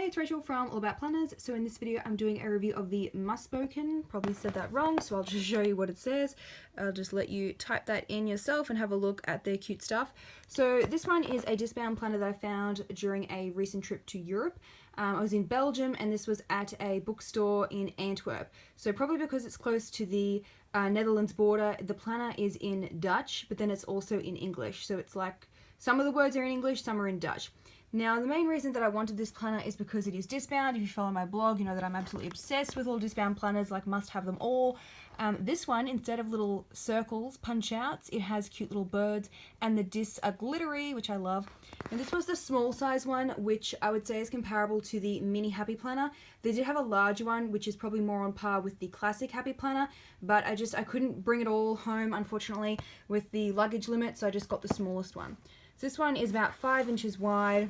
Hey, it's Rachel from All About Planners. So in this video I'm doing a review of the Musboeken. Probably said that wrong, so I'll just show you what it says. I'll just let you type that in yourself and have a look at their cute stuff. So this one is a discbound planner that I found during a recent trip to Europe. I was in Belgium and this was at a bookstore in Antwerp. So probably because it's close to the Netherlands border, the planner is in Dutch, but then it's also in English. So it's like some of the words are in English, some are in Dutch. Now, the main reason that I wanted this planner is because it is discbound. If you follow my blog, you know that I'm absolutely obsessed with all discbound planners, like must have them all. This one, instead of little circles, punch outs, it has cute little birds, and the discs are glittery, which I love. And this was the small size one, which I would say is comparable to the mini Happy Planner. They did have a larger one, which is probably more on par with the classic Happy Planner, but I couldn't bring it all home, unfortunately, with the luggage limit, so I just got the smallest one. So this one is about 5 inches wide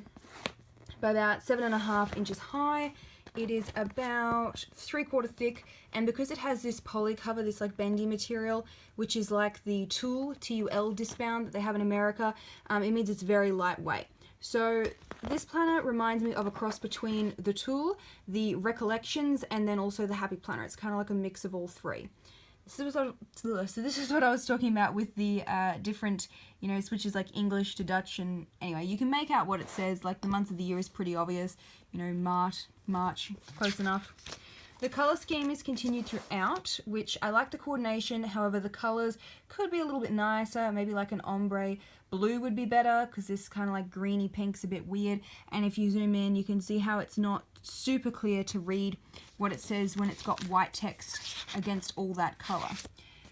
by about 7.5 inches high. It is about 3/4 thick, and because it has this poly cover, this like bendy material, which is like the Tulle, T-U-L discbound that they have in America, it means it's very lightweight. So this planner reminds me of a cross between the Tulle, the Recollections, and then also the Happy Planner. It's kind of like a mix of all three. So this is what I was talking about with the different, you know, switches like English to Dutch, and anyway, you can make out what it says. Like the month of the year is pretty obvious, you know, March, close enough. The color scheme is continued throughout, which I like the coordination. However, the colors could be a little bit nicer. Maybe like an ombre blue would be better, because this kind of like greeny pink's a bit weird. And if you zoom in, you can see how it's not super clear to read what it says when it's got white text against all that color.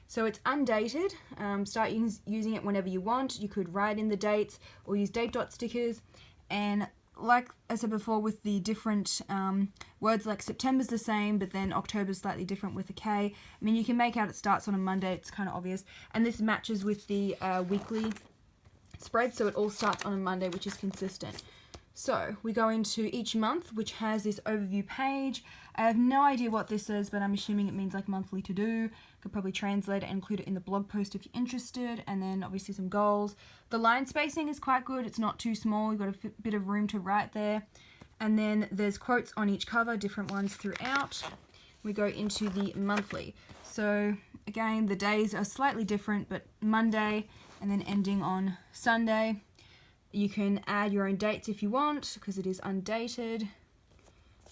So it's undated. Start using it whenever you want. You could write in the dates or use date dot stickers. And like I said before, with the different words, like September's the same, but then October's slightly different with a K. I mean, you can make out it starts on a Monday. It's kind of obvious. And this matches with the weekly spread, so it all starts on a Monday, which is consistent. So we go into each month, which has this overview page. I have no idea what this is, but I'm assuming it means like monthly to do. Could probably translate it and include it in the blog post if you're interested. And then obviously some goals. The line spacing is quite good. It's not too small. You've got a bit of room to write there. And then there's quotes on each cover, different ones throughout. We go into the monthly. So again, the days are slightly different, but Monday and then ending on Sunday. You can add your own dates if you want, because it is undated.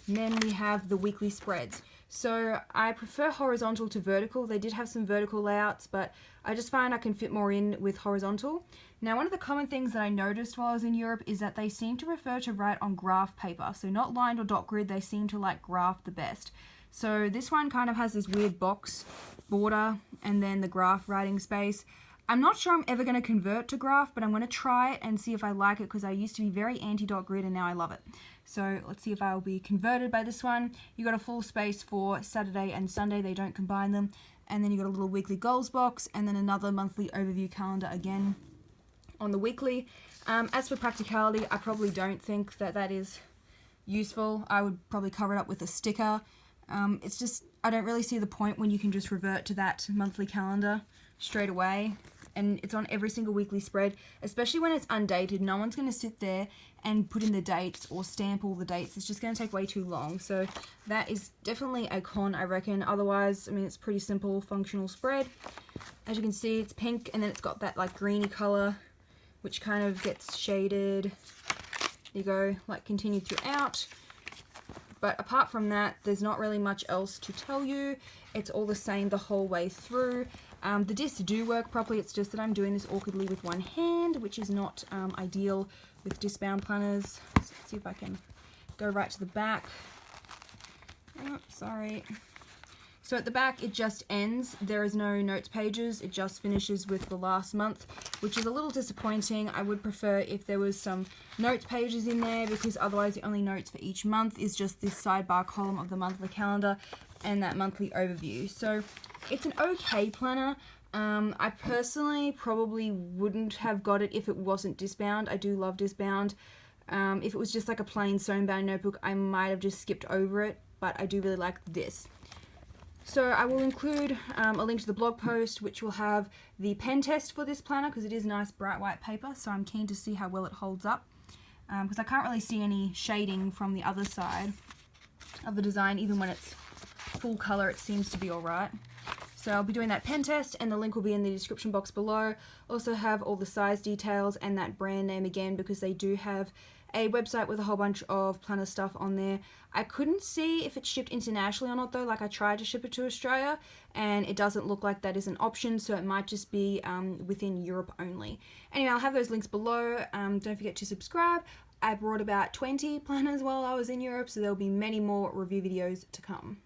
And then we have the weekly spreads. So I prefer horizontal to vertical. They did have some vertical layouts, but I just find I can fit more in with horizontal. Now, one of the common things that I noticed while I was in Europe is that they seem to prefer to write on graph paper. So not lined or dot grid, they seem to like graph the best. So this one kind of has this weird box border and then the graph writing space. I'm not sure I'm ever going to convert to graph, but I'm going to try it and see if I like it, because I used to be very anti-dot grid and now I love it. So let's see if I'll be converted by this one. You got a full space for Saturday and Sunday. They don't combine them. And then you got a little weekly goals box and then another monthly overview calendar again on the weekly. As for practicality, I probably don't think that that is useful. I would probably cover it up with a sticker. It's just, I don't really see the point when you can just revert to that monthly calendar straight away, and it's on every single weekly spread, especially when it's undated. No one's going to sit there and put in the dates or stamp all the dates. It's just going to take way too long. So that is definitely a con, I reckon. Otherwise, I mean, it's pretty simple, functional spread. As you can see, it's pink, and then it's got that like greeny color, which kind of gets shaded. There you go, like continued throughout. But apart from that, there's not really much else to tell you. It's all the same the whole way through. The discs do work properly. It's just that I'm doing this awkwardly with one hand, which is not ideal with discbound planners. So let's see if I can go right to the back. Oh, sorry. So at the back, it just ends. There is no notes pages. It just finishes with the last month, which is a little disappointing. I would prefer if there was some notes pages in there, because otherwise the only notes for each month is just this sidebar column of the monthly calendar and that monthly overview. So it's an okay planner. I personally probably wouldn't have got it if it wasn't discbound. I do love discbound. If it was just like a plain sewn bound notebook, I might have just skipped over it, but I do really like this. So I will include a link to the blog post, which will have the pen test for this planner, because it is nice bright white paper, so I'm keen to see how well it holds up. because I can't really see any shading from the other side of the design. Even when it's full color, it seems to be alright. So I'll be doing that pen test, and the link will be in the description box below. Also have all the size details and that brand name again, because they do have a website with a whole bunch of planner stuff on there. I couldn't see if it's shipped internationally or not though. Like, I tried to ship it to Australia and it doesn't look like that is an option, so it might just be within Europe only. Anyway, I'll have those links below. Don't forget to subscribe. I brought about 20 planners while I was in Europe, so there'll be many more review videos to come.